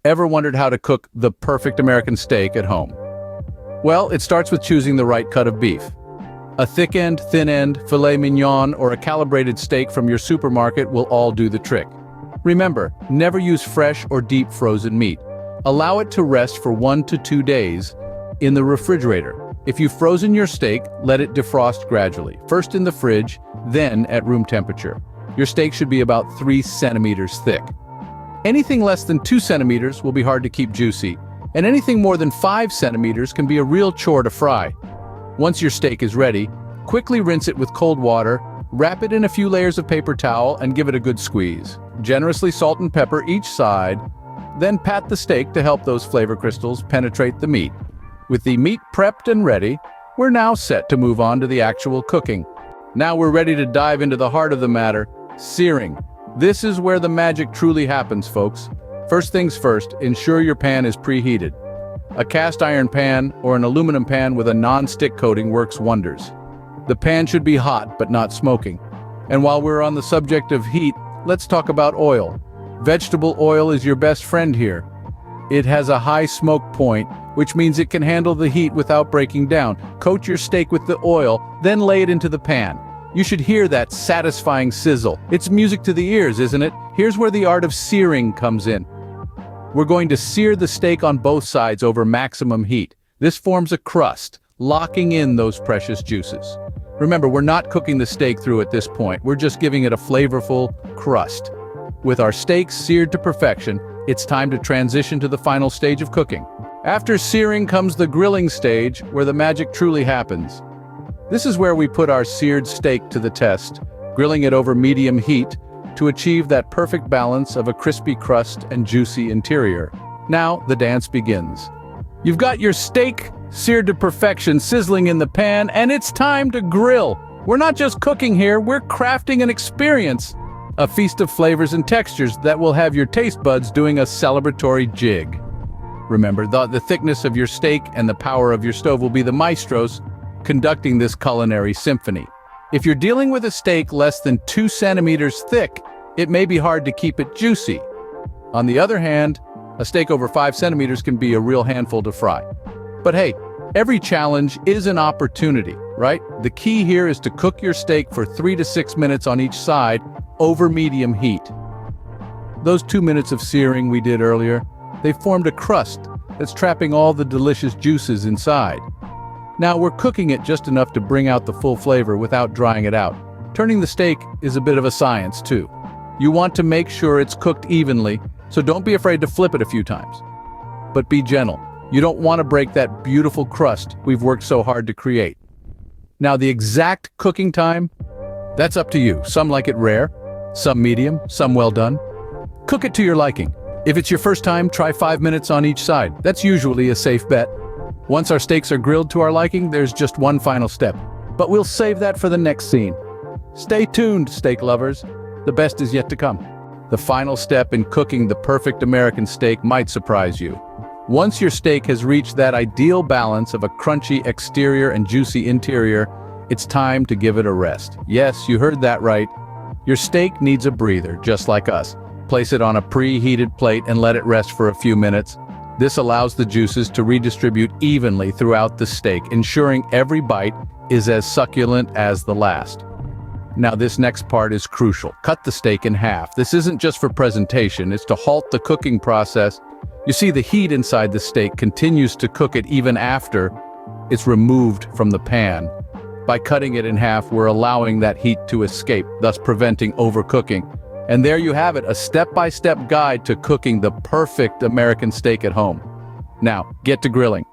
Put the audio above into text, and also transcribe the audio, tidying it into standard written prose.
Ever wondered how to cook the perfect American steak at home? Well, it starts with choosing the right cut of beef. A thick end, thin end, filet mignon, or a calibrated steak from your supermarket will all do the trick. Remember, never use fresh or deep frozen meat. Allow it to rest for 1 to 2 days in the refrigerator. If you've frozen your steak, let it defrost gradually, first in the fridge, then at room temperature. Your steak should be about 3 centimeters thick. Anything less than 2 centimeters will be hard to keep juicy, and anything more than 5 centimeters can be a real chore to fry. Once your steak is ready, quickly rinse it with cold water, wrap it in a few layers of paper towel, and give it a good squeeze. Generously salt and pepper each side, then pat the steak to help those flavor crystals penetrate the meat. With the meat prepped and ready, we're now set to move on to the actual cooking. Now we're ready to dive into the heart of the matter, searing. This is where the magic truly happens, folks. First things first, ensure your pan is preheated. A cast iron pan or an aluminum pan with a non-stick coating works wonders. The pan should be hot but not smoking. And while we're on the subject of heat, let's talk about oil. Vegetable oil is your best friend here. It has a high smoke point, which means it can handle the heat without breaking down. Coat your steak with the oil, then lay it into the pan. You should hear that satisfying sizzle. It's music to the ears, isn't it? Here's where the art of searing comes in. We're going to sear the steak on both sides over maximum heat. This forms a crust, locking in those precious juices. Remember, we're not cooking the steak through at this point. We're just giving it a flavorful crust. With our steak seared to perfection, it's time to transition to the final stage of cooking. After searing comes the grilling stage, where the magic truly happens. This is where we put our seared steak to the test, grilling it over medium heat to achieve that perfect balance of a crispy crust and juicy interior. Now, the dance begins. You've got your steak seared to perfection, sizzling in the pan, and it's time to grill. We're not just cooking here, we're crafting an experience. A feast of flavors and textures that will have your taste buds doing a celebratory jig. Remember, the thickness of your steak and the power of your stove will be the maestros conducting this culinary symphony. If you're dealing with a steak less than 2 centimeters thick, it may be hard to keep it juicy. On the other hand, a steak over 5 centimeters can be a real handful to fry. But hey, every challenge is an opportunity, right? The key here is to cook your steak for 3 to 6 minutes on each side over medium heat. Those 2 minutes of searing we did earlier, they formed a crust that's trapping all the delicious juices inside. Now we're cooking it just enough to bring out the full flavor without drying it out. Turning the steak is a bit of a science too. You want to make sure it's cooked evenly, so don't be afraid to flip it a few times. But be gentle. You don't want to break that beautiful crust we've worked so hard to create. Now the exact cooking time, that's up to you. Some like it rare, some medium, some well done. Cook it to your liking. If it's your first time, try 5 minutes on each side. That's usually a safe bet. Once our steaks are grilled to our liking, there's just one final step. But we'll save that for the next scene. Stay tuned, steak lovers. The best is yet to come. The final step in cooking the perfect American steak might surprise you. Once your steak has reached that ideal balance of a crunchy exterior and juicy interior, it's time to give it a rest. Yes, you heard that right. Your steak needs a breather, just like us. Place it on a preheated plate and let it rest for a few minutes. This allows the juices to redistribute evenly throughout the steak, ensuring every bite is as succulent as the last. Now this next part is crucial. Cut the steak in half. This isn't just for presentation, it's to halt the cooking process. You see, the heat inside the steak continues to cook it even after it's removed from the pan. By cutting it in half, we're allowing that heat to escape, thus preventing overcooking. And there you have it, a step-by-step guide to cooking the perfect American steak at home. Now, get to grilling.